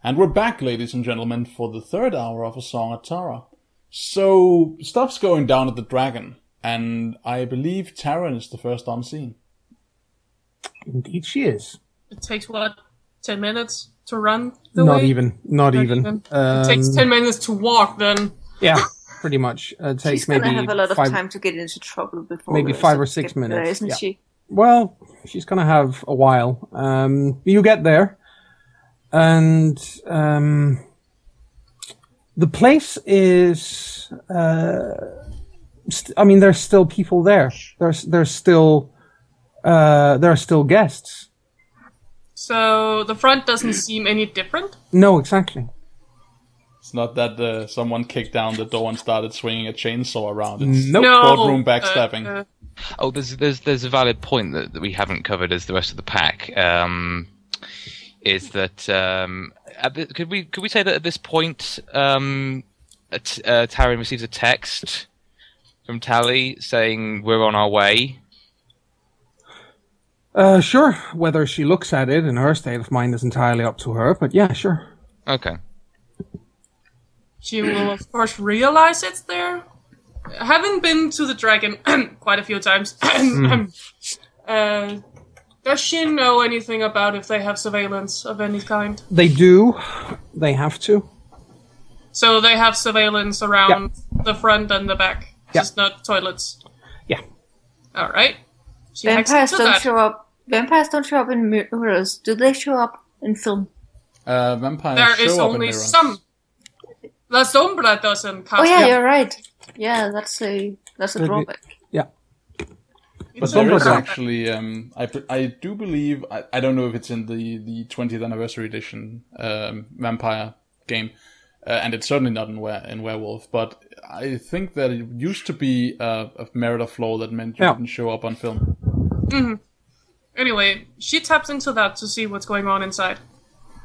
And we're back, ladies and gentlemen, for the third hour of A Song of Tara. So, stuff's going down at the Dragon, and I believe Taryn is the first on scene. Indeed she is. It takes, 10 minutes to run the way? Not even. It takes 10 minutes to walk, then. Yeah, pretty much. It takes She's going to maybe have a lot of time to get into trouble before. Maybe 5 or 6 minutes. There, isn't she? Well, she's going to have a while. You get there, and the place is. There's still people there. There are still guests. So the front doesn't seem any different? No, exactly. It's not that someone kicked down the door and started swinging a chainsaw around. It's nope. courtroom backstabbing. There's a valid point that we haven't covered as the rest of the pack. Is that could we say that at this point Taryn receives a text from Tally saying we're on our way? Sure. Whether she looks at it in her state of mind is entirely up to her, but yeah, sure. Okay. She will, of course, realize it's there. Having been to the Dragon quite a few times, does she know anything about if they have surveillance of any kind? They do. They have to. So they have surveillance around the front and the back, just not toilets? Yeah. Alright. Vampires don't show up. Vampires don't show up in mirrors. Do they show up in film? Vampires there show is up only in mirrors. some. La Sombra doesn't cast. Oh yeah, you're right. Yeah, that's a drawback. Yeah. But there is actually, I do believe, I don't know if it's in the 20th anniversary edition Vampire game, and it's certainly not in Werewolf, but I think that it used to be a merit of flaw that meant you didn't show up on film. Mm-hmm. Anyway, she taps into that to see what's going on inside.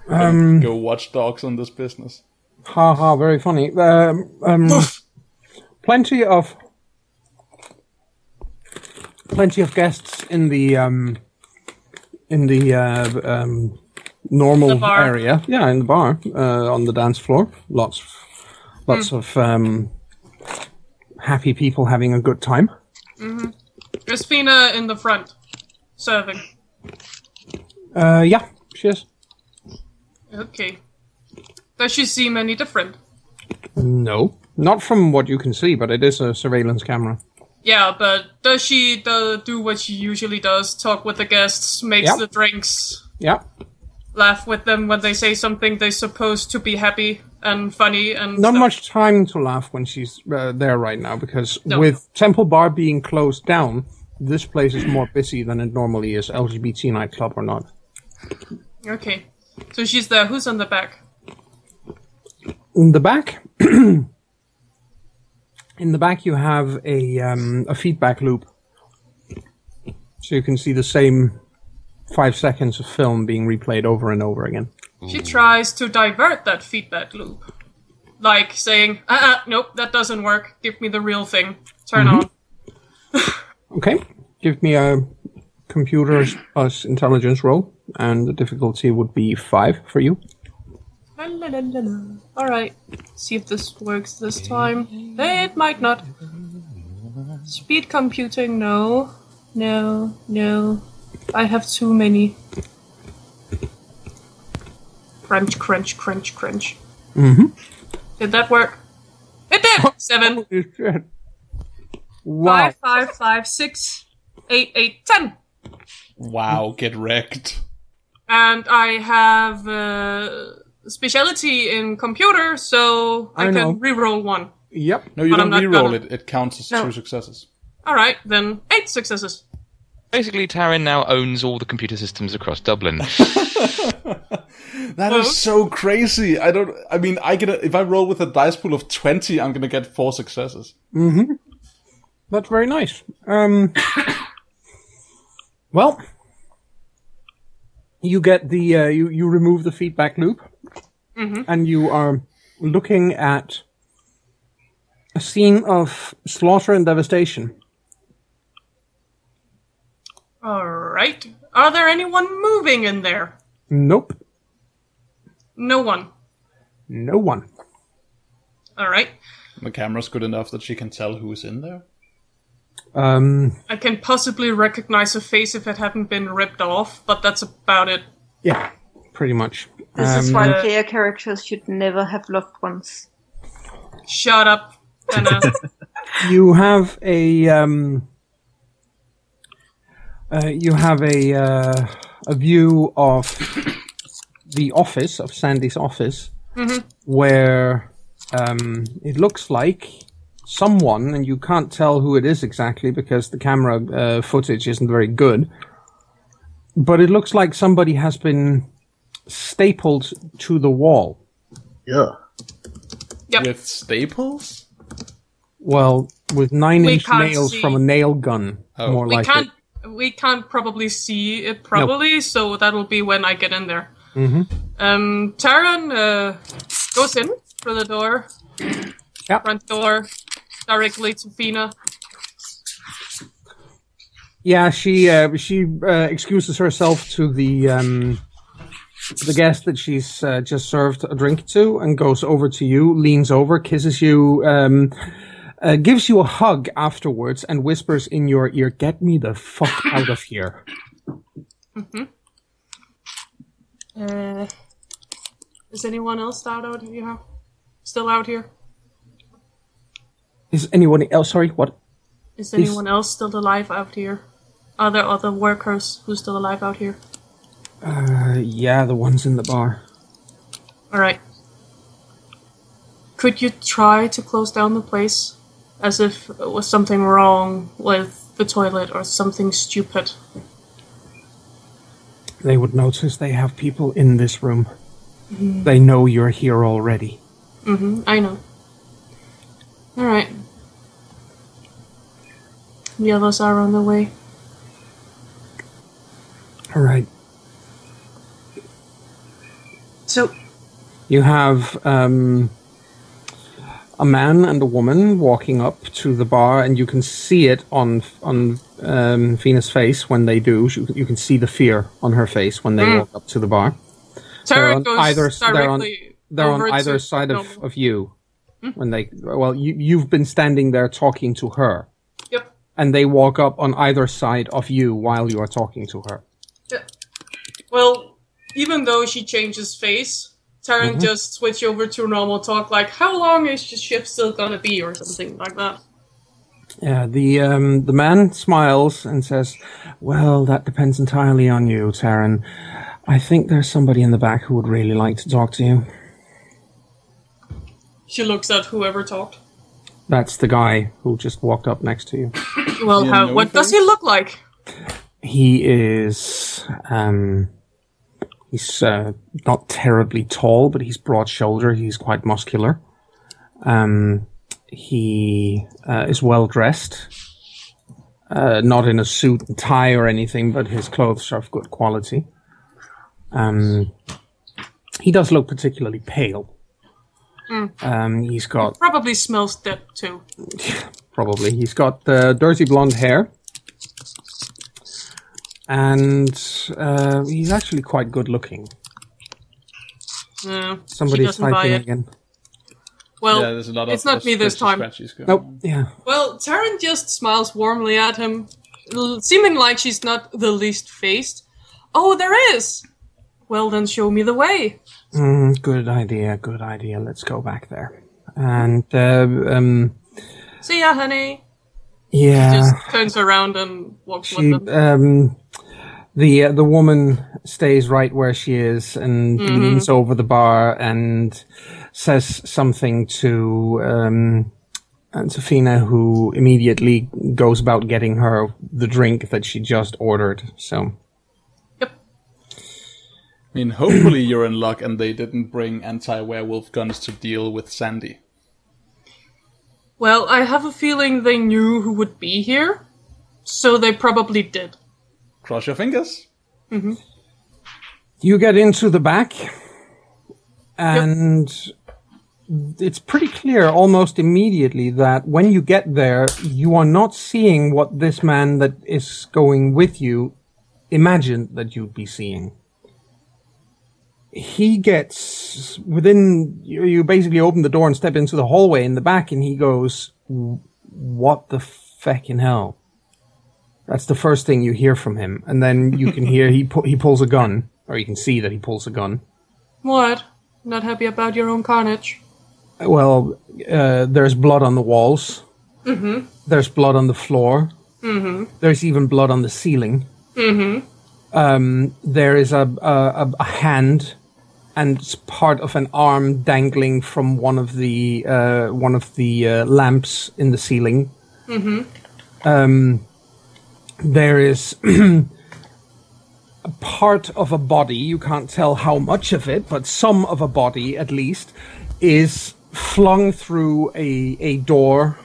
Go watch dogs on this business. Ha, very funny. Plenty of guests in the normal area. Yeah, in the bar, on the dance floor. Lots of happy people having a good time. Mm-hmm. Is Fina in the front, serving? Yeah, she is. Okay. Does she seem any different? No, not from what you can see, but it is a surveillance camera. Yeah, but does she do what she usually does? Talk with the guests, makes the drinks, laugh with them when they say something they're supposed to be happy and funny and not stuff. much time to laugh when she's there right now, because with Temple Bar being closed down, this place is more busy than it normally is, LGBT nightclub or not. Okay, so she's there. Who's on the back? In the back, in the back, you have a feedback loop, so you can see the same 5 seconds of film being replayed over and over again. She tries to divert that feedback loop, like saying, "Nope, that doesn't work. Give me the real thing. Turn on." Okay, give me a computers plus intelligence roll, and the difficulty would be 5 for you. Alright, see if this works this time. It might not. Speed computing, no. I have too many. Crunch. Mm-hmm. Did that work? It did! 7. Wow. 5, 5, 6, 8, 10. Wow, get wrecked. And I have speciality in computer, so I can reroll 1. Yep. No, you don't reroll it. It counts as 2 successes. Alright, then 8 successes. Basically, Taryn now owns all the computer systems across Dublin. That is so crazy. If I roll with a dice pool of 20, I'm gonna get 4 successes. Mm-hmm. That's very nice. Well, you get the you remove the feedback loop, and you are looking at a scene of slaughter and devastation. Alright. Are there anyone moving in there? Nope. No one. No one. All right. The camera's good enough that she can tell who's in there? I can possibly recognize a face if it hadn't been ripped off, but that's about it. Yeah, pretty much. This is why player characters should never have loved ones. Shut up, Anna. You have a view of the office, of Sandy's office, where it looks like someone, and you can't tell who it is exactly because the camera footage isn't very good, but it looks like somebody has been stapled to the wall. Yeah. Yep. With staples? Well, with 9-inch nails from a nail gun, more like it. We can't probably see it properly, so that'll be when I get in there. Taran goes in through the door, front door, directly to Fina. Yeah, she excuses herself to the guest that she's just served a drink to, and goes over to you, leans over, kisses you, gives you a hug afterwards, and whispers in your ear, "Get me the fuck out of here." Is anyone else out here? Still out here? Is anyone else? Sorry, what? Is anyone else still alive out here? Are there other workers who's still alive out here? Yeah, the ones in the bar. Alright. Could you try to close down the place? As if it was something wrong with the toilet or something stupid. They would notice they have people in this room. They know you're here already. I know. Alright. The others are on the way. Alright. So... You have a man and a woman walking up to the bar, and you can see it on Fina's face when they do. You can see the fear on her face when they walk up to the bar. They're on either side of you. When they you've been standing there talking to her. Yep. And they walk up on either side of you while you are talking to her. Yeah. Well, even though she changes face, Taran just switch over to normal talk, like, how long is the shift still gonna be, or something like that. Yeah, the man smiles and says, "Well, that depends entirely on you, Taran. I think there's somebody in the back who would really like to talk to you." She looks at whoever talked. That's the guy who just walked up next to you. Well, what does he look like? He is, he's not terribly tall, but he's broad-shouldered. He's quite muscular. He is well-dressed. Not in a suit and tie or anything, but his clothes are of good quality. He does look particularly pale. He's got... Probably smells dead, too. Probably. He's got dirty blonde hair. And he's actually quite good looking. No, somebody's typing again. Well, yeah, there's a lot of it's not me this time. Nope. Yeah. Well, Taran just smiles warmly at him, seeming like she's not the least phased. Oh, there is! Well, then show me the way. Good idea, good idea. Let's go back there. And, see ya, honey. Yeah. She just turns around and walks with them. The woman stays right where she is and leans over the bar and says something to Fina, who immediately goes about getting her the drink that she just ordered. So. Yep. I mean, hopefully you're in luck and they didn't bring anti-werewolf guns to deal with Sandy. Well, I have a feeling they knew who would be here, so they probably did. Cross your fingers. You get into the back, and it's pretty clear almost immediately that when you get there, you are not seeing what this man that is going with you imagined that you'd be seeing. he gets within. You basically open the door and step into the hallway in the back, and he goes, "What the feckin' hell?" That's the first thing you hear from him, and then you can hear he pulls a gun, or you can see that he pulls a gun. What? Not happy about your own carnage? Well, there's blood on the walls. Mm-hmm. There's blood on the floor. Mm-hmm. There's even blood on the ceiling. Mm-hmm. There is a hand and part of an arm dangling from one of the lamps in the ceiling. Mm-hmm. There is a part of a body, you can't tell how much of it, but some of a body at least, is flung through a door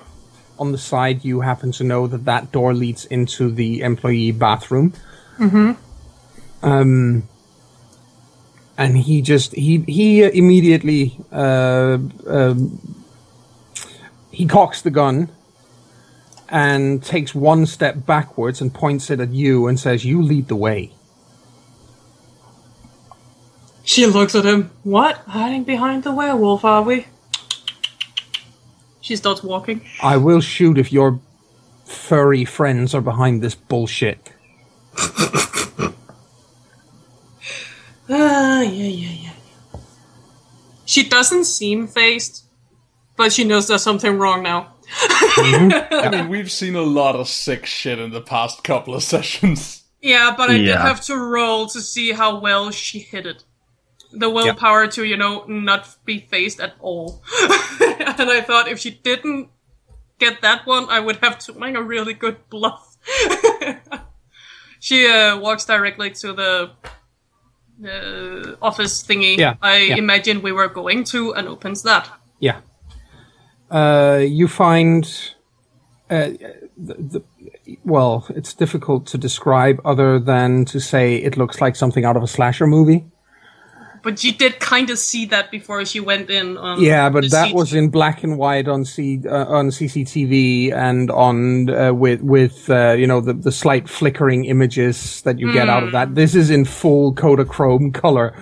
on the side. You happen to know that door leads into the employee bathroom. Mm-hmm. And he immediately he cocks the gun and takes one step backwards and points it at you and says, "You lead the way." She looks at him. What? Hiding behind the werewolf, are we? She starts walking. I will shoot if your furry friends are behind this bullshit. Yeah. She doesn't seem phased, but she knows there's something wrong now. Mm-hmm. I mean, we've seen a lot of sick shit in the past couple of sessions. Yeah, but I did have to roll to see how well she hit it. The willpower to, not be phased at all. And I thought if she didn't get that one, I would have to make a really good bluff. She walks directly to the office thingy I imagine we were going to, and opens that. Yeah. You find... well, it's difficult to describe other than to say it looks like something out of a slasher movie. But you did kind of see that before she went in. Yeah, but that was in black and white on CCTV and on with the slight flickering images that you get out of that. This is in full Kodachrome color.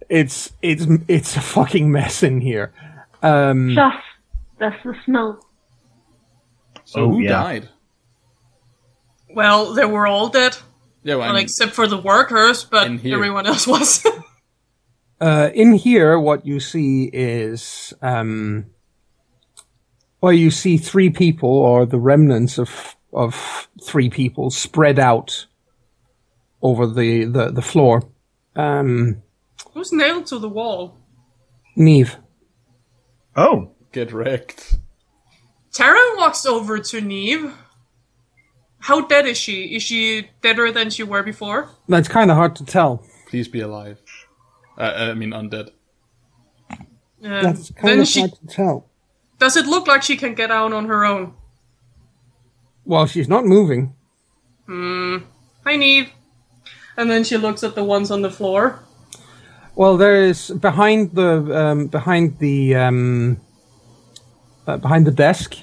It's a fucking mess in here. Just that's the smell. So who died? Well, they were all dead. Yeah, well, except for the workers, but everyone else was. In here, what you see is, you see three people, or the remnants of three people, spread out over the floor. Who's nailed to the wall? Neve. Oh. Get wrecked. Tara walks over to Neve. How dead is she? Is she deader than she were before? That's kind of hard to tell. Please be alive. I mean, undead. That's kind of hard to tell. Does it look like she can get out on her own? Well, she's not moving. Hi, Neve. And then she looks at the ones on the floor. Well, there is behind the desk.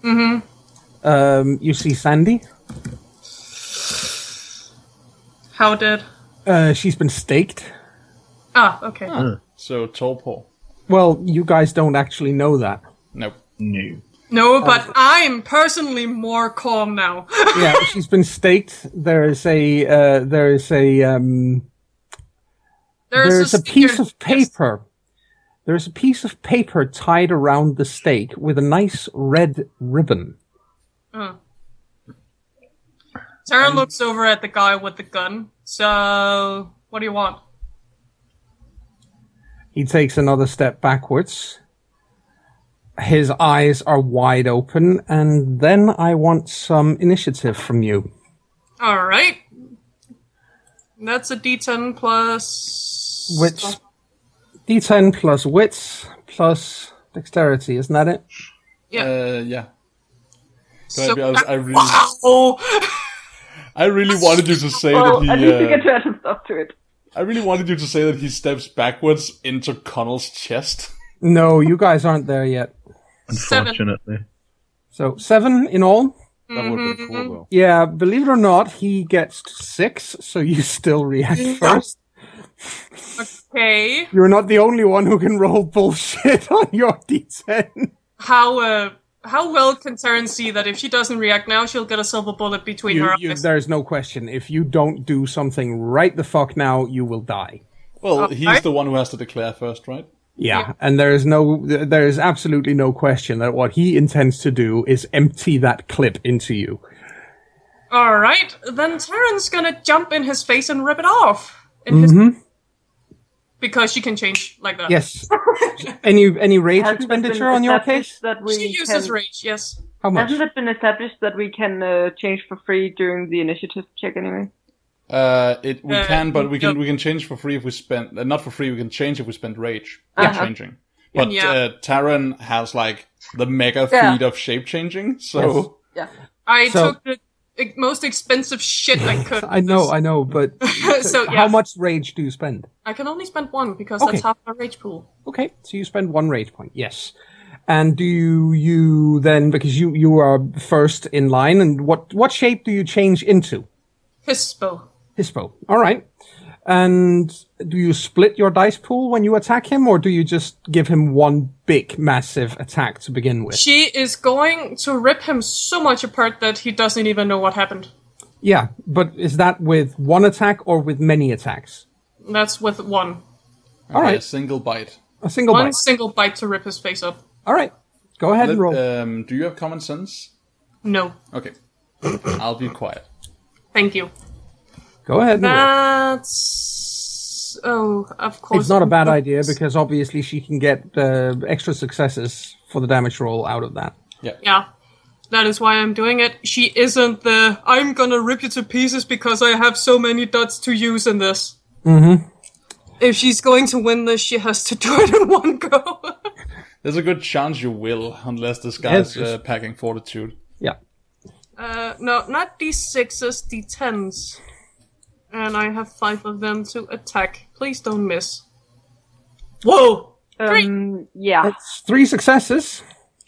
Mm-hmm. You see Sandy. How dead? She's been staked. Ah, okay. So torpor. Well, you guys don't actually know that. Nope. No, but I'm personally more calm now. Yeah, she's been staked. There's a piece of paper. Yes. There's a piece of paper tied around the stake with a nice red ribbon. Sarah looks over at the guy with the gun. So, what do you want? He takes another step backwards. His eyes are wide open, and then I want some initiative from you. All right. That's a D10 plus... Wits. D10 plus wits plus dexterity, isn't that it? Yeah. Yeah. So, I really wanted you to say that he... at least you get to add some stuff to it. I really wanted you to say that he steps backwards into Connell's chest. No, you guys aren't there yet. Unfortunately. 7. So 7 in all? That would have been cool, though. Yeah, believe it or not, he gets 6, so you still react first. Okay. You're not the only one who can roll bullshit on your D10. How well can Taryn see that if she doesn't react now, she'll get a silver bullet between her eyes? There's no question. If you don't do something right the fuck now, you will die. Well, he's the one who has to declare first, right? Yeah, and there's absolutely no question that what he intends to do is empty that clip into you. Alright, then Taryn's gonna jump in his face and rip it off. Because she can change like that. Yes. Any rage expenditure on your case? She uses rage, yes. How much? Hasn't it been established that we can change for free during the initiative check anyway? We can change for free if we spend not for free. We can change if we spend rage changing. But Taryn has like the mega feat of shape changing. So I took the most expensive shit I could. I know, but how much rage do you spend? I can only spend one because that's half my rage pool. Okay, so you spend one rage point. Yes. And do you then, because you are first in line, and what shape do you change into? Hispo. All right. And do you split your dice pool when you attack him, or do you just give him one big, massive attack to begin with? She is going to rip him so much apart that he doesn't even know what happened. Yeah, but is that with one attack or with many attacks? That's with one. All right. A single bite. One single bite to rip his face up. All right. Go ahead and roll. Do you have common sense? No. Okay. I'll be quiet. Thank you. Go ahead. That's... Oh, of course. It's not a bad idea, because obviously she can get extra successes for the damage roll out of that. Yeah. That is why I'm doing it. She isn't the, I'm gonna rip you to pieces because I have so many dots to use in this. Mm-hmm. If she's going to win this, she has to do it in one go. There's a good chance you will, unless this guy's packing fortitude. Yeah. No, not D6s, D10s. And I have 5 of them to attack. Please don't miss. Whoa! 3! Yeah. That's 3 successes.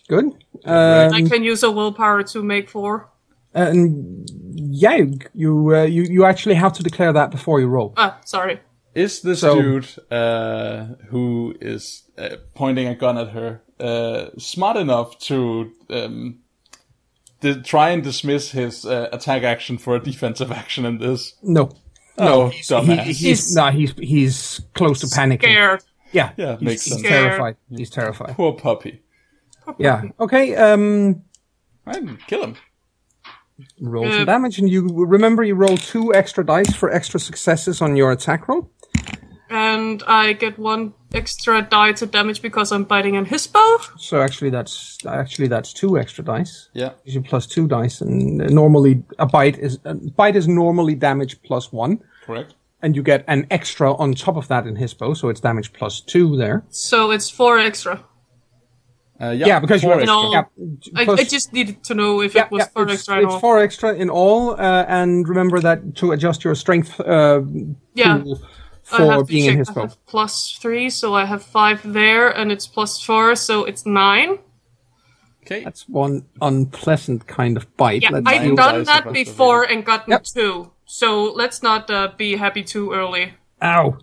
Good. I can use a willpower to make 4. Yeah, you actually have to declare that before you roll. Sorry. Is this dude who is pointing a gun at her smart enough to try and dismiss his attack action for a defensive action in this? No. No, dumbass. He's close to panicking. Scared. Yeah, makes sense. Terrified. He's terrified. Poor puppy. Yeah. Okay. Kill him. Roll some damage, and you remember you roll 2 extra dice for extra successes on your attack roll. And I get 1 extra die to damage because I'm biting in his bow. So actually that's 2 extra dice. Yeah. You plus 2 dice, and normally a bite is normally damage plus 1. Correct. And you get an extra on top of that in his bow, so it's damage plus 2 there. So it's 4 extra. Yeah, because you have I just needed to know if it was 4 extra. It's 4 extra in all, and remember that to adjust your strength pool for being in his bow. I have plus 3, so I have 5 there, and it's plus 4, so it's 9. Okay. That's one unpleasant kind of bite. Yeah, I've done that before and gotten 2, so let's not be happy too early. Ow.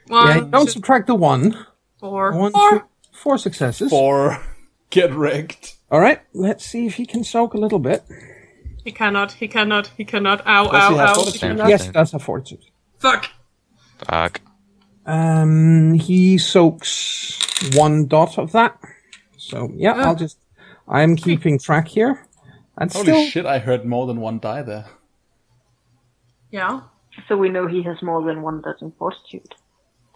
Don't subtract the 1. 4. 4 successes. 4. Get wrecked. Alright, let's see if he can soak a little bit. He cannot. Ow, Does he ow, have ow. fortitude? Yes, he does have fortitude. Fuck. He soaks 1 dot of that. So, yeah, I'm keeping track here. And Holy shit, I heard more than 1 die there. Yeah. So we know he has more than 1 dozen fortitude.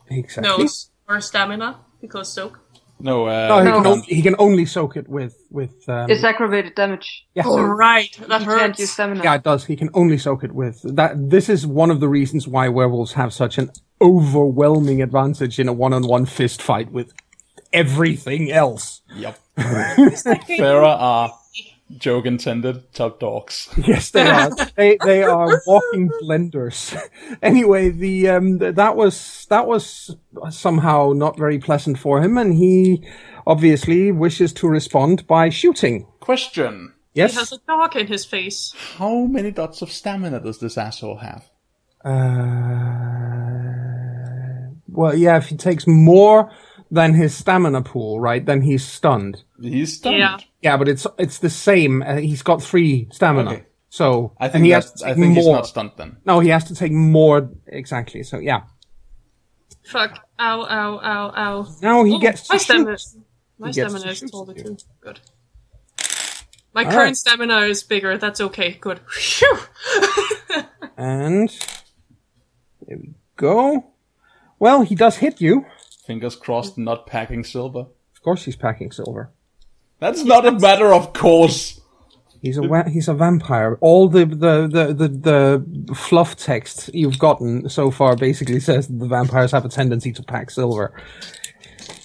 Exactly. No, or stamina, because soak. He can only soak it with it's aggravated damage. Yeah. Oh, right. That hurts. Can't use stamina. Yeah, it does. He can only soak it with that. This is one of the reasons why werewolves have such an overwhelming advantage in a one-on-one fist fight with everything else. Yep. Farah are, joke intended, top dogs. Yes, they are. they are walking blenders. Anyway, that was somehow not very pleasant for him, and he obviously wishes to respond by shooting. Question. Yes. He has a dog in his face. How many dots of stamina does this asshole have? if he takes more than his stamina pool, right, then he's stunned. He's stunned? Yeah, but it's the same. He's got 3 stamina. Okay. So I think he's not stunned then. No, he has to take more, exactly, so yeah. Fuck. Ow, ow, ow, ow. Now he gets to my shoot. My stamina is taller too. Good. My current stamina is bigger, that's okay, good. Phew! And there we go. Well, he does hit you. Fingers crossed, not packing silver. Of course he's packing silver. That's not a matter of course. He's a vampire. All the fluff text you've gotten so far basically says that the vampires have a tendency to pack silver.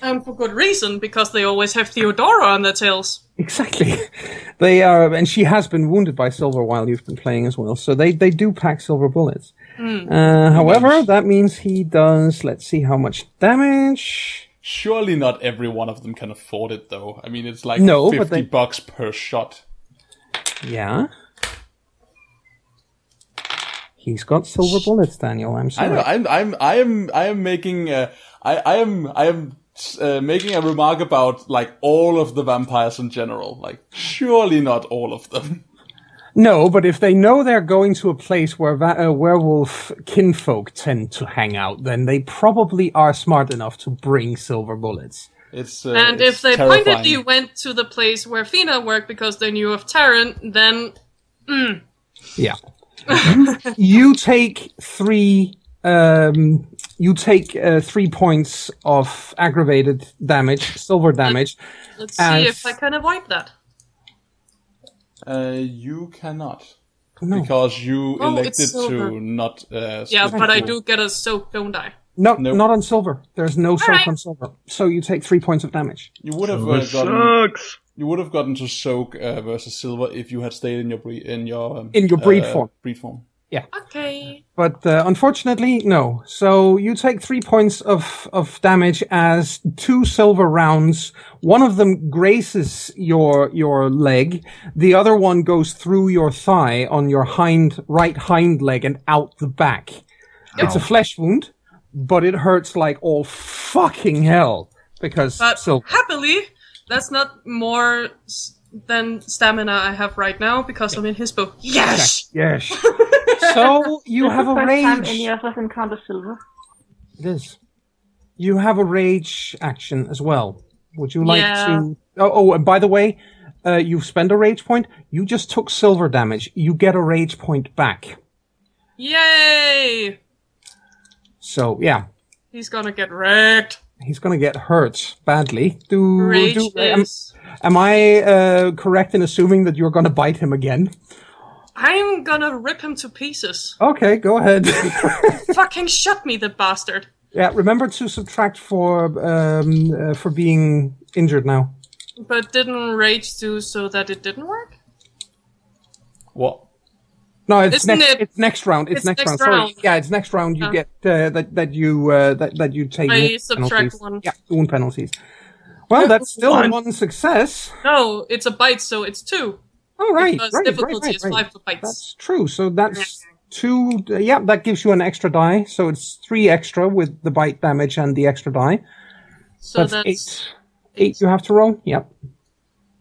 And for good reason, because they always have Theodora on their tails. Exactly. They are, and she has been wounded by silver while you've been playing as well, so they do pack silver bullets. However, that means he does, let's see how much damage. Surely not every one of them can afford it, though. I mean, it's like $50 per shot. Yeah. He's got silver bullets, Daniel. I'm sorry. I am making making a remark about like all of the vampires in general. Like, surely not all of them. No, but if they know they're going to a place where werewolf kinfolk tend to hang out, then they probably are smart enough to bring silver bullets. And if they pointedly went to the place where Fina worked because they knew of Tarrant, then... Yeah. You take 3 points of aggravated damage, silver damage. Let's see if I can avoid that. You cannot. No. Because you elected to not... yeah, but I do get a soak, don't I? No, not on silver. There's no soak on silver. So you take 3 points of damage. You would have gotten to soak versus silver if you had stayed in your breed form. Yeah. Okay. But unfortunately, no. So you take 3 points of damage as 2 silver rounds. One of them grazes your leg. The other one goes through your thigh on your right hind leg and out the back. Yep. It's a flesh wound, but it hurts like all fucking hell because silver. Happily, that's not more than stamina I have right now because I'm in his book. Yes. Yes. So you have a rage. Time any of us encounter silver. It is. You have a rage action as well. Would you like to? Oh, and by the way, you've spent a rage point. You just took silver damage. You get a rage point back. Yay! So yeah. He's gonna get wrecked. He's gonna get hurt badly. Am I correct in assuming that you're gonna bite him again? I'm gonna rip him to pieces. Okay, go ahead. Fucking shut me, the bastard. Yeah, remember to subtract for being injured now. But didn't rage do so that it didn't work? What? No, it's next round. It's next round. Sorry. Yeah, it's next round. You get that you take. I subtract penalties. 1. Yeah, wound penalties. Well, that's still one success. No, it's a bite, so it's 2. Oh, right. Because difficulty is 5 for bites. That's true. So that's 2. That gives you an extra die. So it's 3 extra with the bite damage and the extra die. So that's 8 you have to roll. Yep.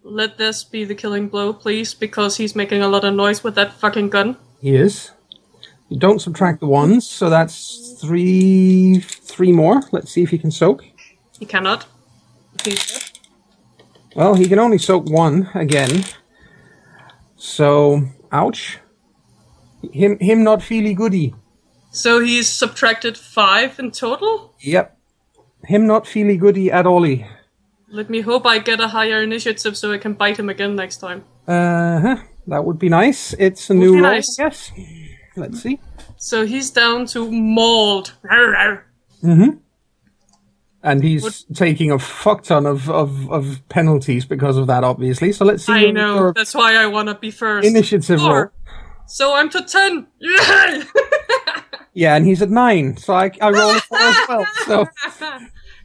Let this be the killing blow, please, because he's making a lot of noise with that fucking gun. He is. You don't subtract the 1s, so that's 3 more. Let's see if he can soak. He cannot. Well, he can only soak 1 again. So, ouch. Him not feely goody. So he's subtracted 5 in total? Yep. Him not feely goody at all. Let me hope I get a higher initiative so I can bite him again next time. That would be nice. It's a new roll, nice. I guess. Let's see. So he's down to mauled. Mm-hmm. And he's taking a fuck ton of penalties because of that, obviously. So let's see. I know. That's why I want to be first. Initiative roll. So I'm to 10. Yay! Yeah, and he's at 9. So I roll a 4 as well. So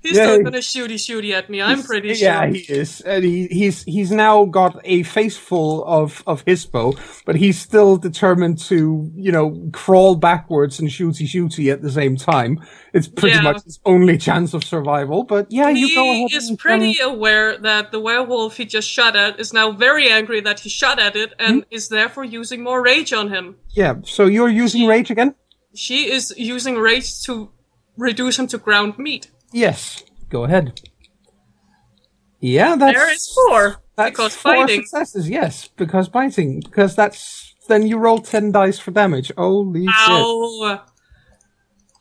He's still gonna shooty at me, I'm pretty sure. Yeah, he is. And he's now got a face full of Hispo, but he's still determined to, crawl backwards and shooty at the same time. It's pretty much his only chance of survival, but you go ahead. He is pretty aware that the werewolf he just shot at is now very angry that he shot at it and is therefore using more rage on him. Yeah, so you're using rage again? She is using rage to reduce him to ground meat. Yes, go ahead. Yeah, there is 4. That's because 4 biting. Successes, yes, because biting. Because then you roll 10 dice for damage. Holy shit.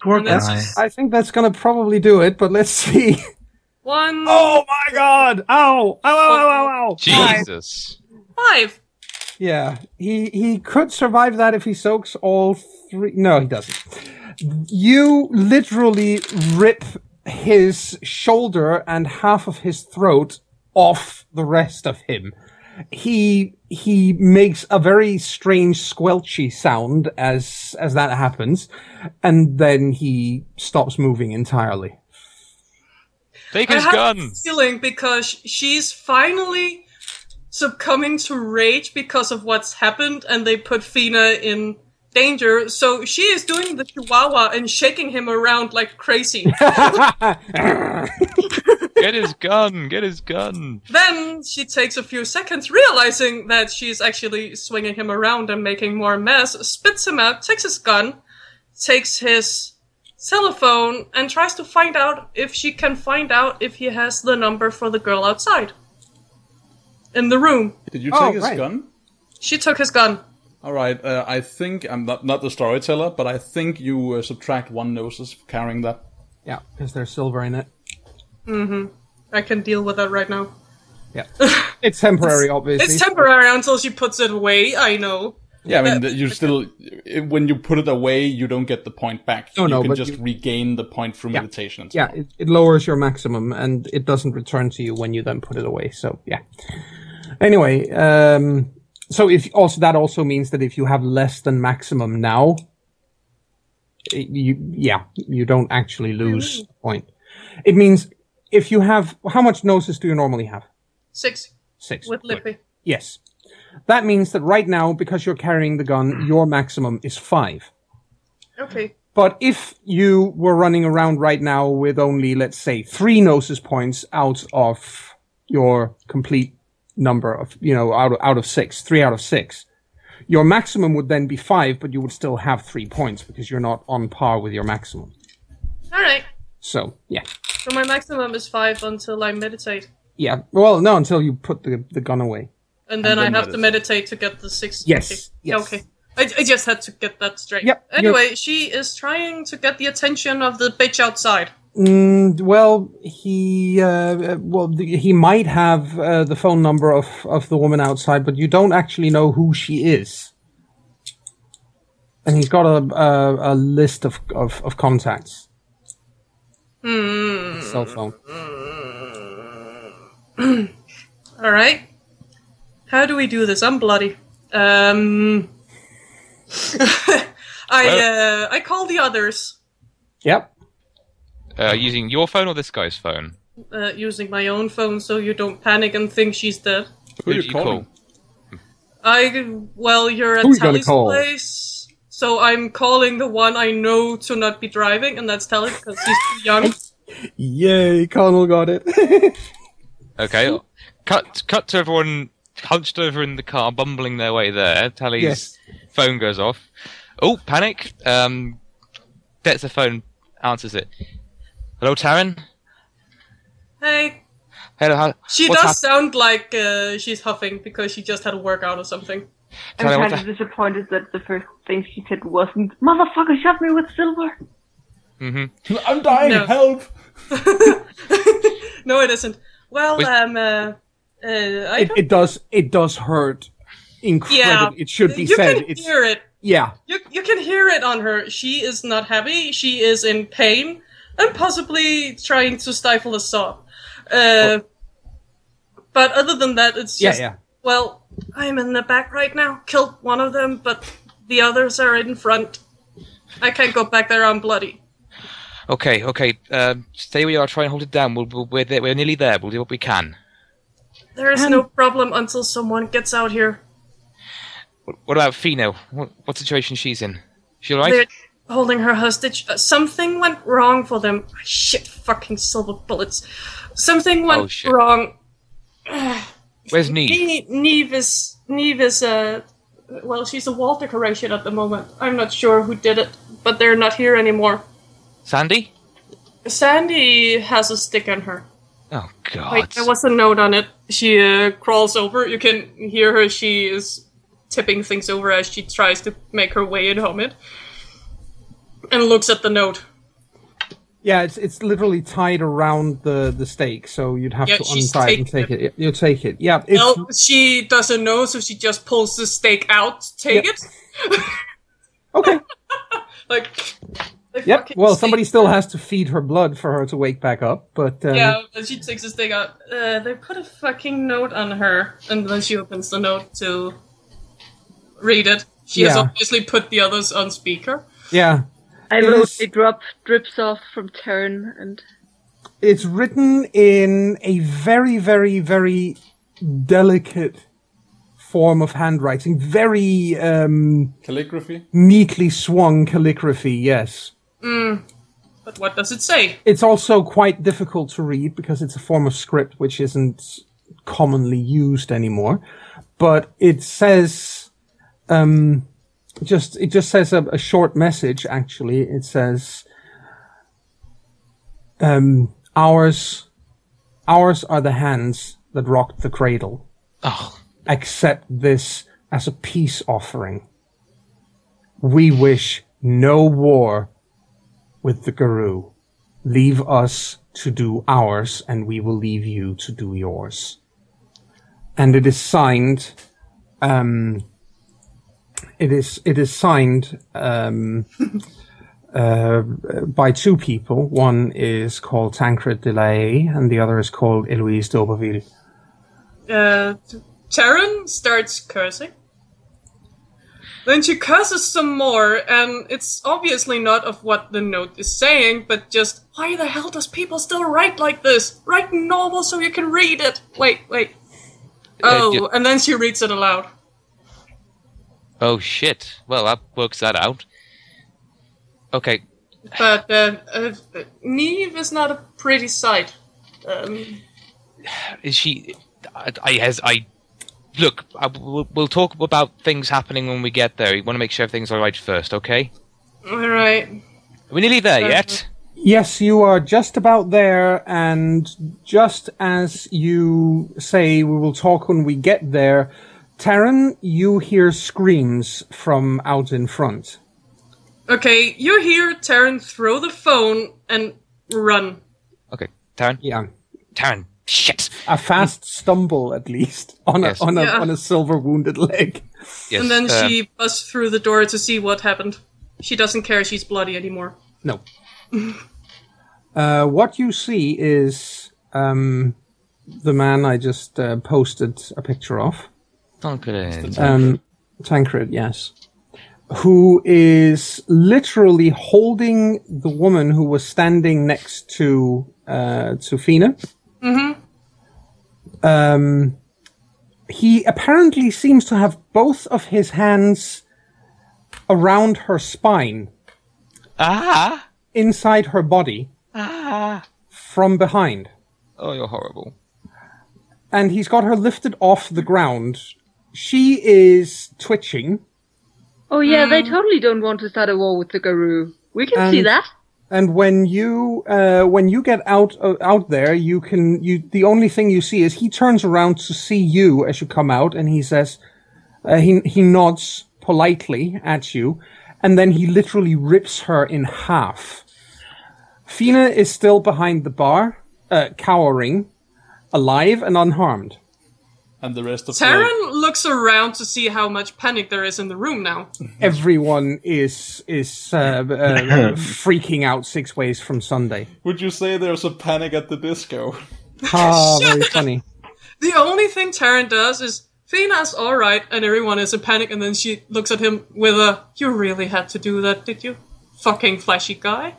Poor guy. I think that's gonna probably do it, but let's see. 1. Oh my god! Ow! Ow, ow, ow, ow, ow! Jesus. 5. Yeah, he could survive that if he soaks all 3. No, he doesn't. You literally rip his shoulder and half of his throat off the rest of him. He makes a very strange squelchy sound as that happens, and then he stops moving entirely. Take his gun! I have a feeling because she's finally succumbing to rage because of what's happened, and they put Fina in danger, so she is doing the chihuahua and shaking him around like crazy. Get his gun! Get his gun! Then she takes a few seconds, realizing that she's actually swinging him around and making more mess, spits him out, takes his gun, takes his telephone, and tries to find out if she can find out if he has the number for the girl outside. In the room. Did you take his gun? She took his gun. Alright, I think, I'm not the storyteller, but I think you subtract 1 noses for carrying that. Yeah, because there's silver in it. Mm-hmm. I can deal with that right now. Yeah. It's temporary, obviously. It's temporary until she puts it away, I know. Yeah, I mean, you still, when you put it away, you don't get the point back. You can just regain the point through meditation and stuff. Yeah, it lowers your maximum, and it doesn't return to you when you then put it away, so yeah. Anyway, so that also means that if you have less than maximum now, you don't actually lose a point. It means if you have, how much gnosis do you normally have? 6. 6. With Lippy. Yes. That means that right now, because you're carrying the gun, your maximum is 5. Okay. But if you were running around right now with only, let's say, 3 gnosis points out of your complete number of, out of 6, 3 out of 6, your maximum would then be 5, but you would still have 3 points because you're not on par with your maximum. All right. So, yeah. So my maximum is 5 until I meditate. Yeah. Well, no, until you put the gun away. And then I have to meditate to get the 6. Yes. Okay. Yes. Okay. I just had to get that straight. Yep. Anyway, she is trying to get the attention of the bitch outside. Well, he might have the phone number of the woman outside, but you don't actually know who she is. And he's got a list of contacts. Cell phone. All right. How do we do this? I'm bloody. I call the others. Yep. Using your phone or this guy's phone? Using my own phone, so you don't panic and think she's dead. Who do you call? You're at Tally's place, so I'm calling the one I know to not be driving, and that's Tally because he's too young. Yay, Connell got it. Okay, cut to everyone hunched over in the car, bumbling their way there. Tally's phone goes off. Oh, panic! Gets the phone, answers it. Hello, Taryn? Hey. Hello, she does sound like she's huffing because she just had a workout or something. I'm kind of disappointed that the first thing she said wasn't, "Motherfucker shot me with silver." Mm-hmm. I'm dying, help! No, it isn't. Well, it does hurt incredibly. It should be said. You can hear it. Yeah. You can hear it on her. She is not happy. She is in pain and possibly trying to stifle a sob. But other than that, it's just, well, I'm in the back right now. Killed one of them, but the others are in front. I can't go back there, I'm bloody. Okay. Stay where you are. Try and hold it down. We're nearly there. We'll do what we can. There is no problem until someone gets out here. What about Fino? What situation she's in? She all right? They're holding her hostage. Something went wrong for them. Shit, fucking silver bullets. Something went wrong. Where's Neve? Neve is well, she's a wall decoration at the moment. I'm not sure who did it, but they're not here anymore. Sandy? Sandy has a stick on her. Oh, God. Wait, there was a note on it. She crawls over. You can hear her. She is tipping things over as she tries to make her way in home it. And looks at the note. Yeah, it's literally tied around the stake, so you'd have to untie it and take it. You'll take it. Yeah. Well, she doesn't know, so she just pulls the stake out to take it. Okay. Yep. Well, somebody still has to feed her blood for her to wake back up, but... Yeah, and she takes the stake out. They put a fucking note on her, and then she opens the note to read it. She has obviously put the others on speaker. Yeah. I love a drop drips off from Taryn, and... It's written in a very, very, very delicate form of handwriting. Very... calligraphy? Neatly swung calligraphy, yes. But what does it say? It's also quite difficult to read because it's a form of script which isn't commonly used anymore. But it says... It just says a short message, actually. It says, ours are the hands that rocked the cradle. Oh. Accept this as a peace offering. We wish no war with the Guru. Leave us to do ours, and we will leave you to do yours. And it is signed, It is signed by two people. One is called Tancred de la Haye, and the other is called Eloise d'Auberville. Taryn starts cursing. Then she curses some more, and it's obviously not of what the note is saying, but just, why the hell does people still write like this? Write normal so you can read it. Wait. Oh, and then she reads it aloud. Oh, shit. Well, that works that out. Okay. But Neve is not a pretty sight. Is she... Look, we'll talk about things happening when we get there. We want to make sure everything's all right first, okay? All right. Are we nearly there yet? Yes, you are just about there, and just as you say we will talk when we get there, Taryn, you hear screams from out in front. Okay, you hear Taryn throw the phone and run. Okay, Taryn? Yeah. Taryn, shit! A fast stumble, at least, on a silver wounded leg. Yes. And then she busts through the door to see what happened. She doesn't care she's bloody anymore. No. What you see is the man I just posted a picture of. Tancred, yes. Who is literally holding the woman who was standing next to Fina. Mm-hmm. He apparently seems to have both of his hands around her spine. Inside her body. From behind. Oh, you're horrible. And he's got her lifted off the ground. She is twitching. Oh yeah, they totally don't want to start a war with the Guru. We can see that. And when you get out there, the only thing you see is he turns around to see you as you come out, and he says, he nods politely at you, and then he literally rips her in half. Fina is still behind the bar, cowering, alive and unharmed. And the rest of Taryn looks around to see how much panic there is in the room now. Everyone is freaking out 6 ways from Sunday. Would you say there's a panic at the disco? Very funny. The only thing Taryn does is, Fina's alright, and everyone is in panic, and then she looks at him with a, you really had to do that, did you? Fucking flashy guy.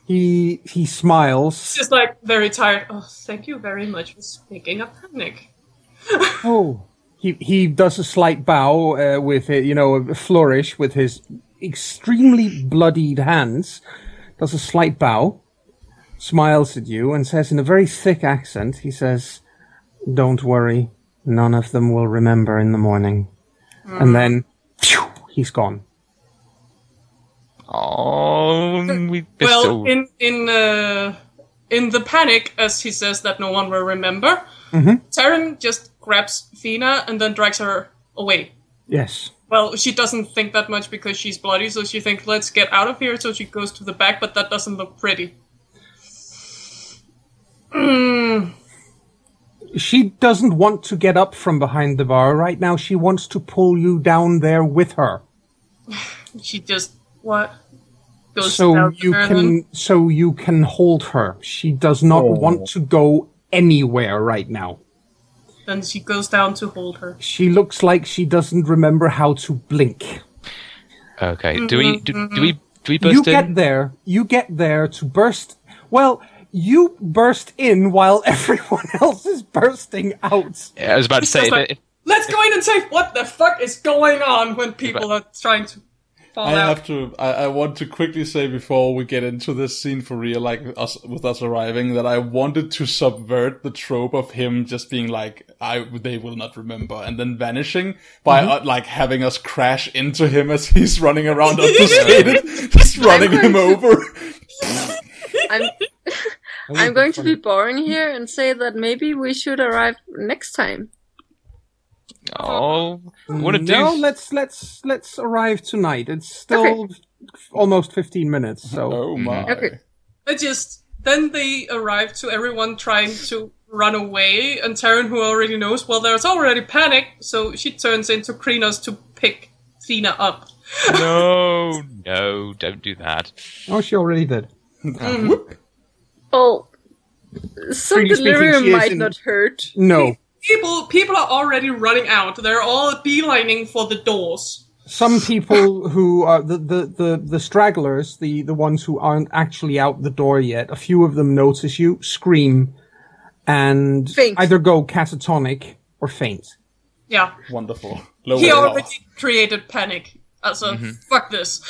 He smiles. He's just like very tired. Oh, thank you very much for speaking of panic. Oh, he does a slight bow with a flourish with his extremely bloodied hands. Does a slight bow, smiles at you, and says in a very thick accent, he says, "Don't worry, none of them will remember in the morning." And then, phew, he's gone. Oh, well, in the panic, as he says that no one will remember, Taryn just grabs Fina and then drags her away. Yes. Well, she doesn't think that much because she's bloody, so she thinks, let's get out of here, so she goes to the back, but that doesn't look pretty. She doesn't want to get up from behind the bar right now. She wants to pull you down there with her. She just, what? Goes so you can hold her. She does not want to go anywhere right now. Then she goes down to hold her. She looks like she doesn't remember how to blink. Okay. Do we burst in? You get there to burst. Well, you burst in while everyone else is bursting out. Yeah, I was about to say. Let's go in and say what the fuck is going on when people are trying to fall out. I want to quickly say before we get into this scene for real, like with us arriving, that I wanted to subvert the trope of him just being like, they will not remember, and then vanishing by like having us crash into him as he's running around obfuscated, just running him over. I'm going to be boring here and say that maybe we should arrive next time. Oh, let's arrive tonight. It's still almost 15 minutes. So, oh my. Okay. Then they arrive to everyone trying to run away, and Taryn, who already knows, well, there's already panic, so she turns into Krinos to pick Fina up. No, don't do that. Oh, she already did. Oh, some delirium might not hurt. No. People are already running out. They're all beelining for the doors. Some people who are the stragglers, the ones who aren't actually out the door yet, a few of them notice you, scream, and faint. Either go catatonic or faint. Yeah. Wonderful. He already created panic. So fuck this.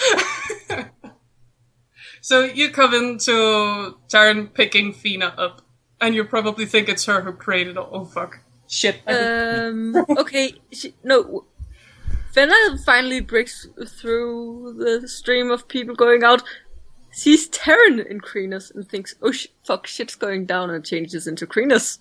So you come into Taryn picking Fina up, and you probably think it's her who created it. Oh fuck. Shit. Okay. Fina finally breaks through the stream of people going out, sees Taryn in Krinos, and thinks, oh fuck, shit's going down, and changes into Krinos.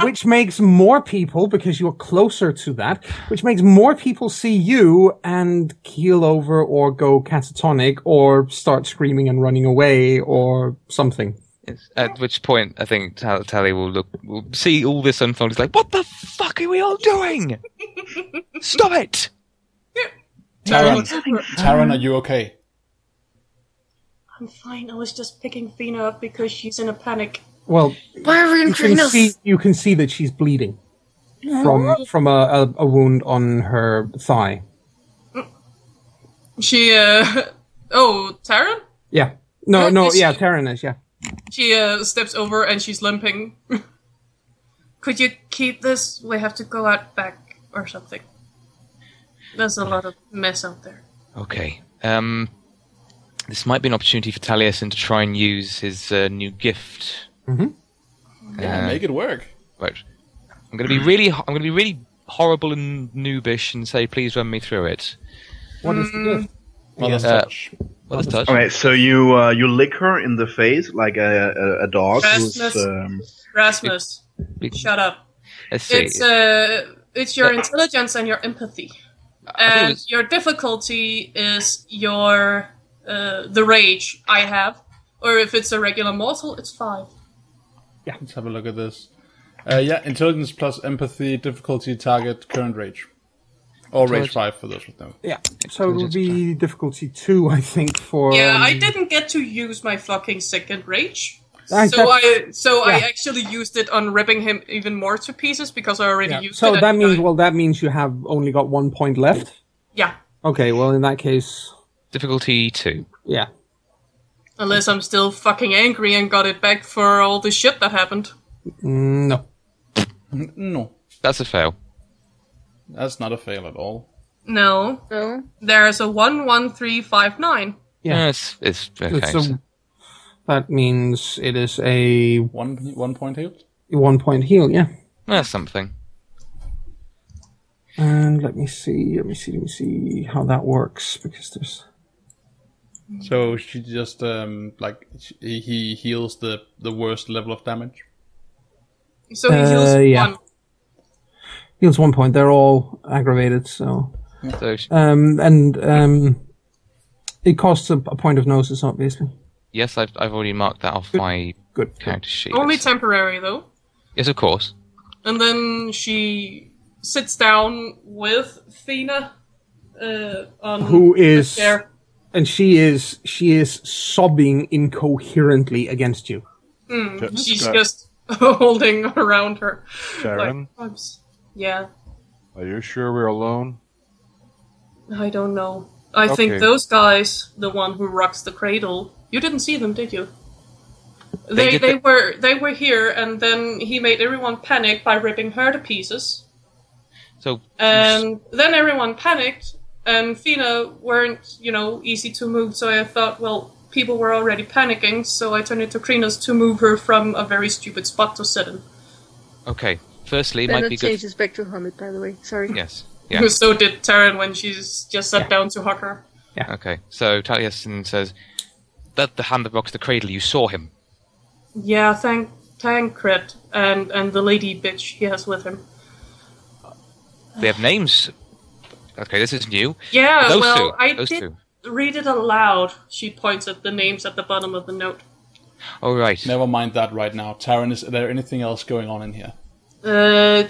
Which makes more people, because you're closer to that, which makes more people see you and keel over or go catatonic or start screaming and running away or something. Yes. At which point, I think Tally will see all this unfold. He's like, what the fuck are we all doing? Stop it! Taryn, are you okay? I'm fine. I was just picking Fina up because she's in a panic. Well, why are we in Krinos? You can see that she's bleeding from a wound on her thigh. She, Taryn? Yeah. Yeah, Taryn is, yeah. She steps over and she's limping. Could you keep this? We have to go out back or something. There's a lot of mess out there. Okay. This might be an opportunity for Taliesin to try and use his new gift. Yeah, make it work. Right. I'm going to be really horrible and noobish and say, please run me through it. What is the gift? Mother's touch. Mother's touch. Okay, so you lick her in the face like a dog. Rasmus, shut up. Let's see. It's your intelligence and your empathy, and your difficulty is your the rage I have, or if it's a regular mortal, it's 5. Yeah, let's have a look at this. Intelligence plus empathy, difficulty, target, current rage. Or rage 5 for those with no. Yeah, so it would be difficulty 2, I think, for... Yeah, I didn't get to use my fucking second rage. I actually used it on ripping him even more to pieces because I already used it. So that means you have only got 1 point left? Yeah. Okay, well in that case... Difficulty 2. Yeah. Unless I'm still fucking angry and got it back for all the shit that happened. No. No. That's a fail. That's not a fail at all. No. There's a 11359. Yeah. It's okay. That means it is a 1 point heal? 1 point heal, yeah. That's something. And let me see how that works, because there's... So she just, he heals the worst level of damage? So he heals 1. Heals 1 point. They're all aggravated, so... So it costs a point of gnosis, obviously. Yes, I've already marked that off my character sheet. Only temporary, though. Yes, of course. And then she sits down with Fina on who is the chair. And she is sobbing incoherently against you. She's just holding around her. Sharon? Yeah. Are you sure we're alone? I don't know. I think those guys, the one who rocks the cradle, you didn't see them, did you? They were here, and then he made everyone panic by ripping her to pieces. And then everyone panicked, and Fina weren't, easy to move, so I thought, well, people were already panicking, so I turned it to Krinos to move her from a very stupid spot to sit in. Okay, firstly, it might be good... changes back to Hamid, by the way, sorry. Yes. Yeah. So did Taryn when she's just sat down to hug her. Yeah. Okay, so Taliesin says, that the hand that rocks the cradle, you saw him. Yeah, Tancred and the lady bitch he has with him. They have names. Okay, this is new. Yeah, I did two. Read it aloud. She points at the names at the bottom of the note. Oh, right. Never mind that right now. Taryn, is there anything else going on in here? I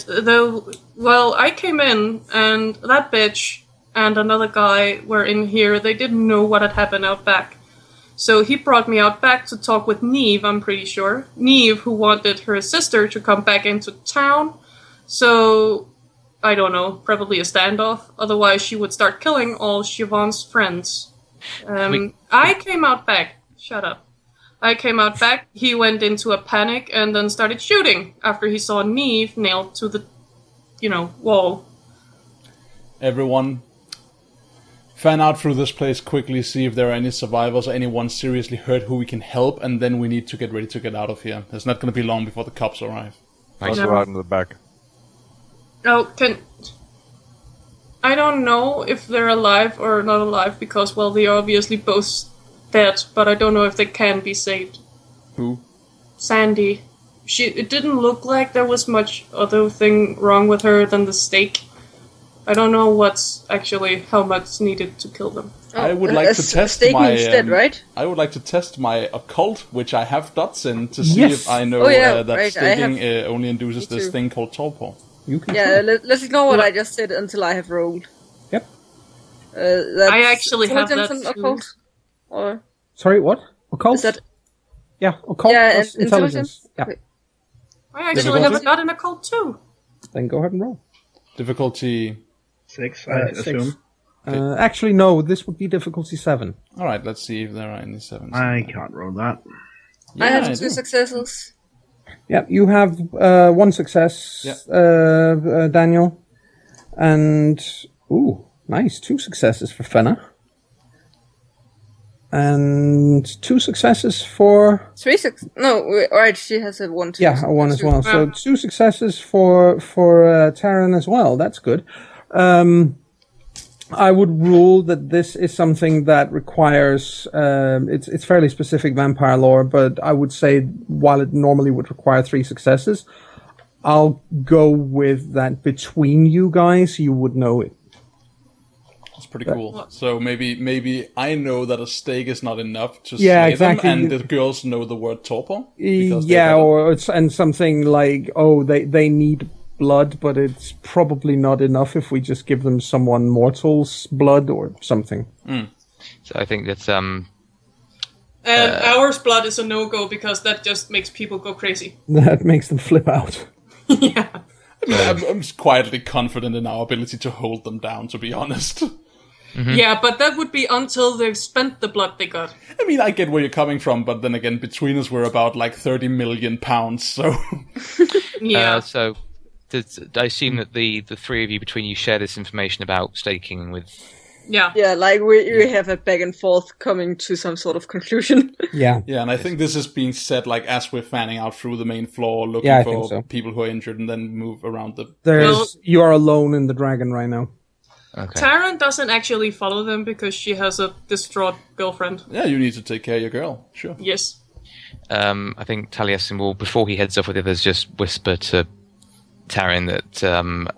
came in, and that bitch and another guy were in here. They didn't know what had happened out back. So he brought me out back to talk with Neve, I'm pretty sure. Neve, who wanted her sister to come back into town. So, I don't know, probably a standoff. Otherwise, she would start killing all Siobhan's friends. I came out back. Shut up. I came out back, he went into a panic, and then started shooting after he saw Neve nailed to the, wall. Everyone, fan out through this place quickly, see if there are any survivors or anyone seriously hurt who we can help, and then we need to get ready to get out of here. It's not going to be long before the cops arrive. Let's go out in the back. Oh, I don't know if they're alive or not alive, because, well, they are obviously both dead, but I don't know if they can be saved. Who? Sandy. It didn't look like there was much other thing wrong with her than the stake. I don't know how much needed to kill them. I would like to test my instead, right? I would like to test my occult, which I have dots in, to see if I know that staking only induces this thing called torpor. Let's ignore what I just said until I have rolled. Yep. I actually have that occult. Or sorry, what? Occult? Is that... Yeah, occult plus intelligence. Yeah. Okay. I actually have got an occult too. Then go ahead and roll. Difficulty 6, I assume. Actually, no. This would be difficulty 7. All right, let's see if there are any 7s. I can't roll that. I have 2 successes. Yeah, you have 1 success, Daniel, and nice, 2 successes for Fenna. And 2 successes for... 3 successes? No, right, she has a 1 too. Yeah, a 1 as well. So 2 successes for Taryn as well. That's good. I would rule that this is something that requires... it's fairly specific vampire lore, but I would say while it normally would require 3 successes, I'll go with that between you guys, you would know it. That's pretty cool. So maybe I know that a stake is not enough to slay them, and the girls know the word torpor. And something like, they need blood, but it's probably not enough if we just give them someone mortal's blood or something. So I think that's And ours blood is a no-go because that just makes people go crazy. That makes them flip out. Yeah. I'm quietly confident in our ability to hold them down, to be honest. Mm-hmm. Yeah, but that would be until they've spent the blood they got. I mean, I get where you're coming from, but then again, between us, we're about like 30 million pounds, so... Yeah. So, I assume that the three of you, between you, share this information about staking with... Yeah. Yeah, like we have a back and forth coming to some sort of conclusion. Yeah. Yeah, and I think this is being said like as we're fanning out through the main floor, looking for people who are injured, and then move around the... You are alone in the dragon right now. Okay. Taryn doesn't actually follow them because she has a distraught girlfriend. Yeah, you need to take care of your girl, sure. Yes. I think Taliesin will, before he heads off with the others, just whisper to Taryn that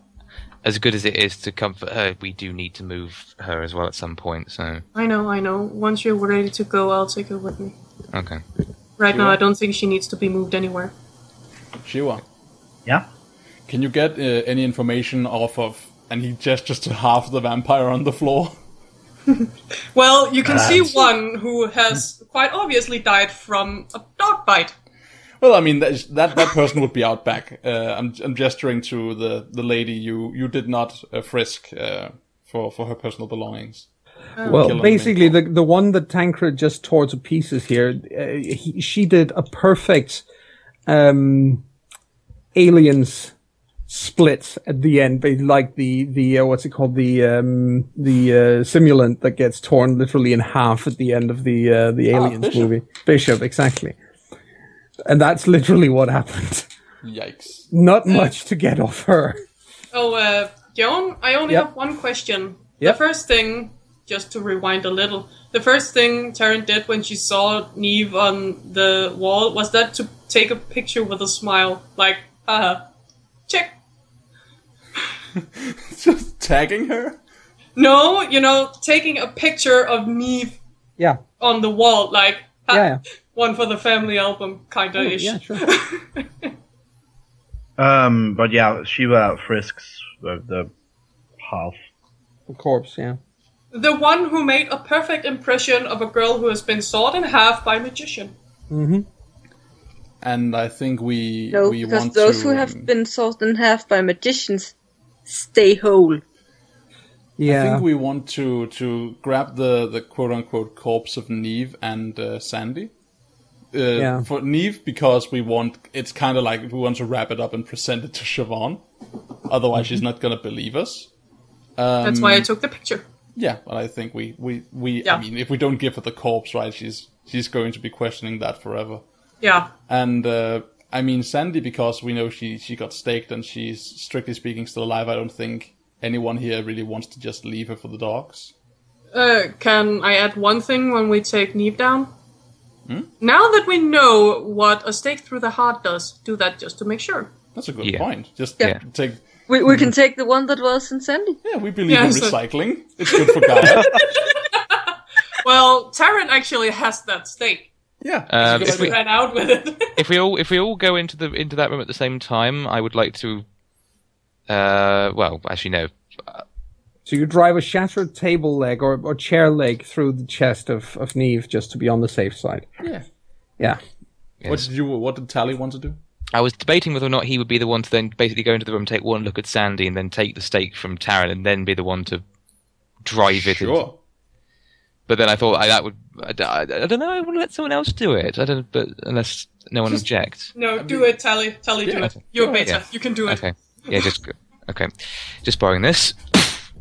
as good as it is to comfort her, we do need to move her as well at some point, so... I know. Once you're ready to go, I'll take her with me. Okay. Right now, I don't think she needs to be moved anywhere. Shiva. Yeah? Can you get any information off of... And he gestures to half the vampire on the floor. Well, you can see one who has quite obviously died from a dog bite. Well, I mean, that person would be out back. I'm gesturing to the lady you did not frisk for her personal belongings. Well, basically, the one that Tancred just tore to pieces here, she did a perfect aliens split at the end, like the what's it called, the simulant that gets torn literally in half at the end of the aliens movie. Bishop, exactly. And that's literally what happened. Yikes. Not much to get off her. Oh, Joan, I only have one question. Yep. The first thing, just to rewind a little, the first thing Taryn did when she saw Neve on the wall was that to take a picture with a smile. Like, check. Just tagging her? No, taking a picture of Neve on the wall, like, one for the family album, kinda ish. Yeah, sure. But yeah, Shiva frisks the half. The corpse, yeah. The one who made a perfect impression of a girl who has been sawed in half by a magician. Mm-hmm. And I think we because want those to, who have been sawed in half by magicians stay whole. Yeah. I think we want to grab the quote-unquote corpse of Neve and Sandy. For Neve, because it's kind of like we want to wrap it up and present it to Siobhan. Otherwise, she's not going to believe us. That's why I took the picture. Yeah, but I think we I mean, if we don't give her the corpse, right, she's going to be questioning that forever. Yeah. And, I mean, Sandy, because we know she got staked and she's, strictly speaking, still alive, I don't think anyone here really wants to just leave her for the dogs. Can I add one thing when we take Neve down? Now that we know what a stake through the heart does, do that just to make sure. That's a good point. Just take... We can take the one that was in Sandy. Yeah, we believe in recycling. It's good for Gaia. Well, Taryn actually has that stake. Yeah, if we ran out with it. if we all go into that room at the same time, I would like to. Well, actually, no. So you drive a shattered table leg or chair leg through the chest of Neve just to be on the safe side. Yeah. Yeah. Yes. What did Tally want to do? I was debating whether or not he would be the one to then basically go into the room, take one look at Sandy, and then take the stake from Taryn, and then be the one to drive it. Sure. But then I thought I don't know. I want to let someone else do it. But unless no one objects. No, do it, Tally. Tally, do it. You're better. Yeah. You can do it. Okay. Yeah, okay. Just borrowing this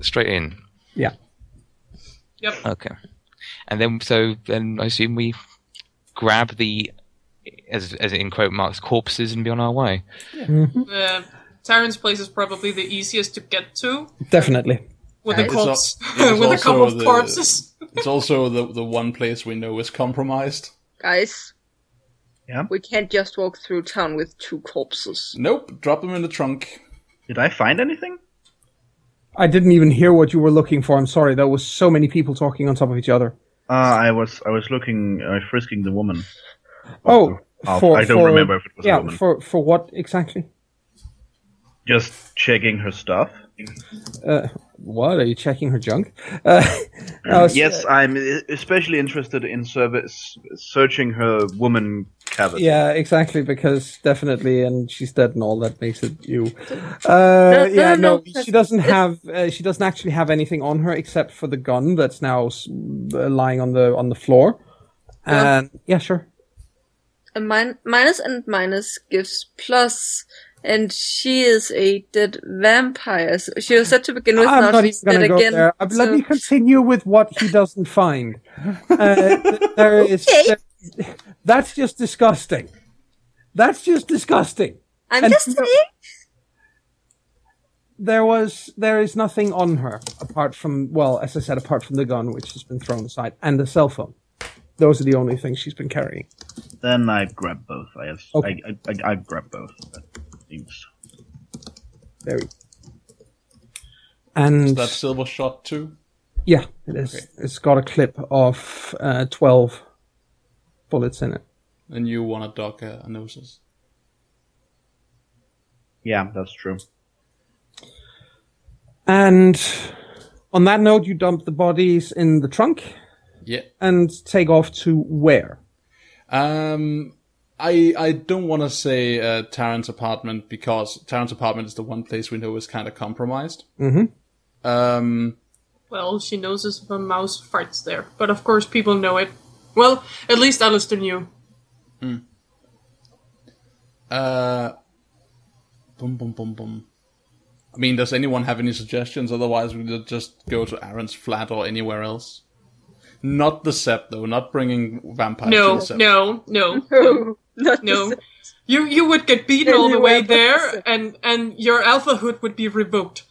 straight in. Yeah. Yep. Okay. And then I assume we grab the, as in quote marks, corpses and be on our way. Yeah. Taryn's place is probably the easiest to get to. Definitely. With a corpse, with a couple of corpses. It's also the one place we know is compromised. Guys. Yeah? We can't just walk through town with 2 corpses. Nope, drop them in the trunk. Did I find anything? I didn't even hear what you were looking for. I'm sorry. There was so many people talking on top of each other. I was looking, frisking the woman. Oh, I don't remember if it was a woman. For what exactly? Just checking her stuff. What? Are you checking her junk? Yes, I'm especially interested in searching her woman cavity. Yeah, exactly, because definitely, and she's dead and all, that makes it you. She doesn't have, she doesn't actually have anything on her except for the gun that's now lying on the floor. And yeah, sure. A minus and minus gives plus, and she is a dead vampire. So she was said to begin with. I'm now not she's even going to dead go again. there. Let me continue with what he doesn't find. There is. That's just disgusting. That's just disgusting. I'm just saying. There is nothing on her apart from, well, as I said, apart from the gun, which has been thrown aside, and the cell phone. Those are the only things she's been carrying. Then I grab both. I grab both. That seems very. And is that silver shot too? Yeah, it is. Okay. It's got a clip of 12 bullets in it. And you want to dog a noses? Yeah, that's true. And on that note, you dump the bodies in the trunk. Yeah. And take off to where? I don't want to say Taryn's apartment, because Taryn's apartment is the one place we know is kind of compromised. Mm-hmm. Well, she knows if a mouse farts there, but of course people know it. Well, at least Alistair knew. Boom, boom, boom, boom. I mean, does anyone have any suggestions? Otherwise, we'll just go to Aaron's flat or anywhere else. Not the Sept, though. Not bringing vampires to the Sept. No. You would get beaten all the way there, and your alphahood would be revoked.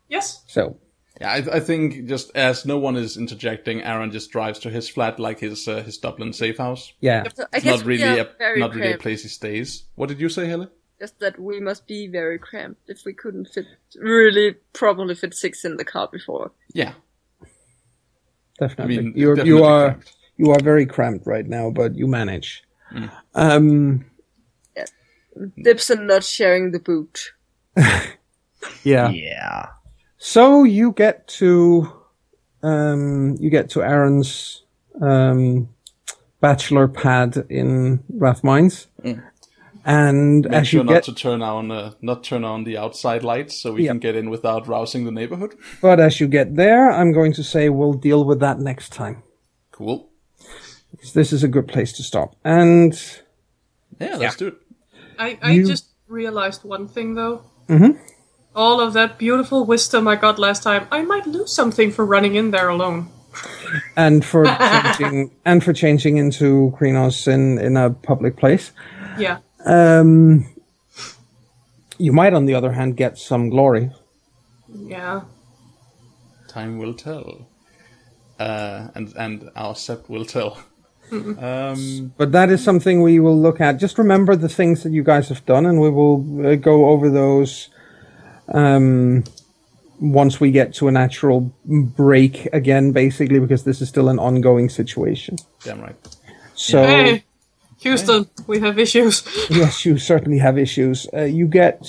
Yes? So. Yeah, I think just as no one is interjecting, Aaron just drives to his flat like his Dublin safe house. Yeah. It's not really a place he stays. What did you say, Haley? Just that we must be very cramped if we couldn't really properly fit 6 in the car before. Yeah. Definitely. I mean, you are very cramped right now, but you manage. Yeah. Dips and not sharing the boot. Yeah. Yeah. So you get to Aaron's bachelor pad in Rathmines. And make sure not to turn on the outside lights so we can get in without rousing the neighborhood. But as you get there, I'm going to say we'll deal with that next time. Cool. Because this is a good place to stop. And yeah, let's do it. I just realized one thing though. Mm-hmm. All of that beautiful wisdom I got last time, I might lose something for running in there alone. And for changing into Krynos in a public place. Yeah. You might, on the other hand, get some glory. Yeah. Time will tell. And our Sept will tell. But that is something we will look at. Just remember the things that you guys have done, and we will go over those once we get to a natural break again, basically, because this is still an ongoing situation. Damn right. So, hey, Houston, we have issues. Yes, you certainly have issues. You get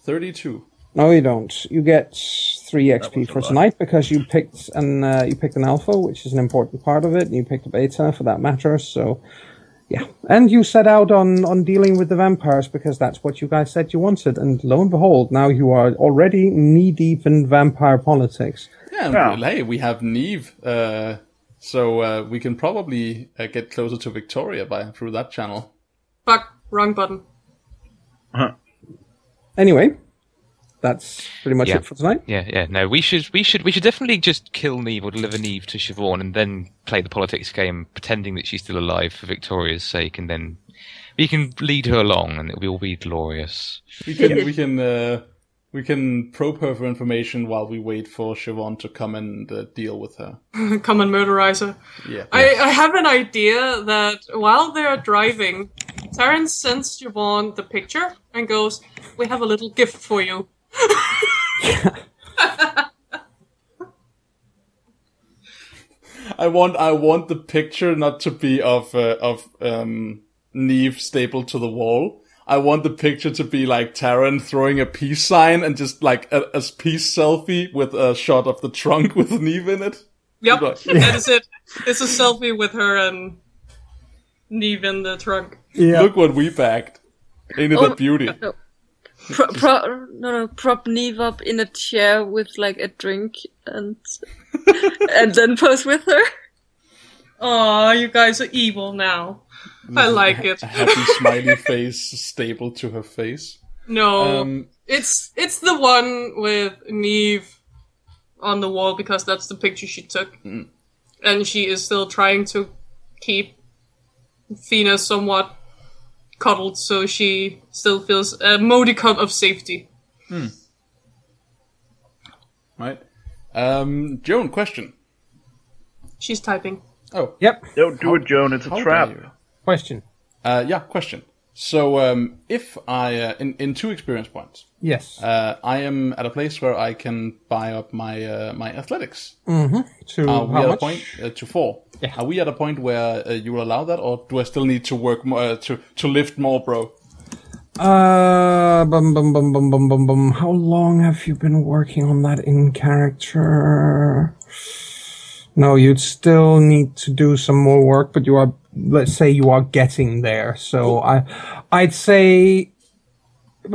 32. No, you don't. You get 3 XP for tonight because you picked an alpha, which is an important part of it, and you picked a beta for that matter. So, yeah, and you set out on dealing with the vampires because that's what you guys said you wanted. And lo and behold, now you are already knee deep in vampire politics. Yeah, well, hey, we have Neve, so we can probably get closer to Victoria through that channel. Fuck, wrong button. Anyway. That's pretty much it for tonight. Yeah. No, we should definitely just kill Neve or deliver Neve to Siobhan and then play the politics game, pretending that she's still alive for Victoria's sake, and then we can lead her along, and it'll all be glorious. We can probe her for information while we wait for Siobhan to come and deal with her. Come and murderize her. Yeah. I have an idea that while they're driving, Taryn sends Siobhan the picture and goes, "We have a little gift for you." I want the picture not to be of Neve stapled to the wall. I want the picture to be like Taryn throwing a peace sign and just like a peace selfie with a shot of the trunk with Neve in it. Yep, that is it. It's a selfie with her and Neve in the trunk. Yeah. Look what we bagged. Ain't it a beauty? No. Prop Neve up in a chair with like a drink and then pose with her. Aw, you guys are evil now. I like it. A happy smiley face stapled to her face. No, it's the one with Neve on the wall because that's the picture she took. Mm. And she is still trying to keep Fina somewhat cuddled so she still feels a modicum of safety. Hmm. Right. Joan, question. She's typing. Oh. Yep. Don't do it, Joan. It's a trap. Question. Question. So, if I, in 2 experience points. Yes. I am at a place where I can buy up my my athletics. Mm-hmm. To how much? To 4. Yeah. Are we at a point where you will allow that, or do I still need to work more, to lift more, bro? How long have you been working on that in character? No, you'd still need to do some more work, but you are, let's say you are getting there. So I'd say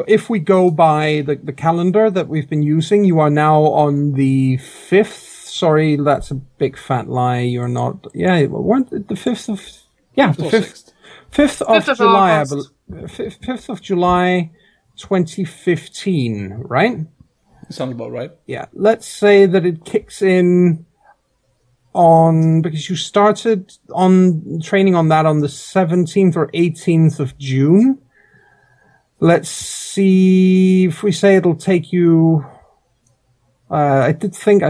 if we go by the calendar that we've been using, you are now on the 5th. Sorry, that's a big fat lie. You're not. Yeah, weren't the 5th of? Yeah, the 5th. 5th of July, I believe. 5th of July, 2015. Right? Sounds about right. Yeah. Let's say that it kicks in because you started on training on that on the 17th or 18th of June. Let's see if we say it'll take you. I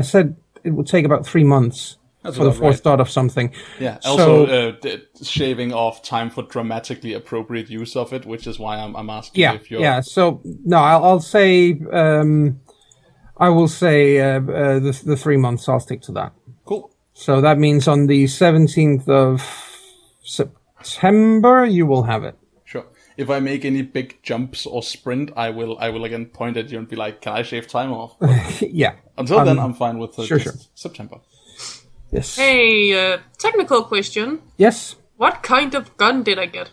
said it would take about 3 months for the 4th dot of something. Yeah. Also, shaving off time for dramatically appropriate use of it, which is why I'm asking if you're. Yeah. So no, I'll say. I will say the 3 months. I'll stick to that. Cool. So that means on the 17th of September, you will have it. Sure. If I make any big jumps or sprint, I will again point at you and be like, "Can I shave time off?" Yeah. Until then, I'm fine with sure. September. Yes. Hey, technical question. Yes. What kind of gun did I get?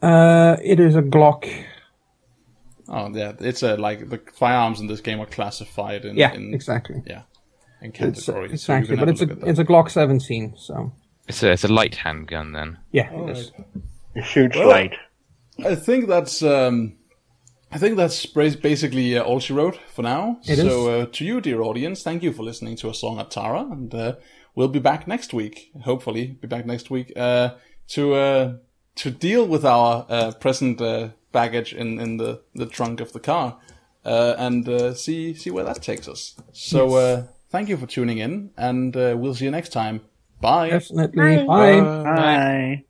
It is a Glock. Oh yeah, it's like the firearms in this game are classified in. Exactly. Yeah. In categories. Exactly, but it's a Glock 17, so it's a light handgun then. Yeah, it is. It shoots light. I think that's basically all she wrote for now. To you, dear audience, thank you for listening to A Song of Tara, and we'll be back next week. Hopefully, to deal with our present baggage in the trunk of the car, and see where that takes us. So. Thank you for tuning in, and we'll see you next time. Bye. Definitely. Bye. Bye.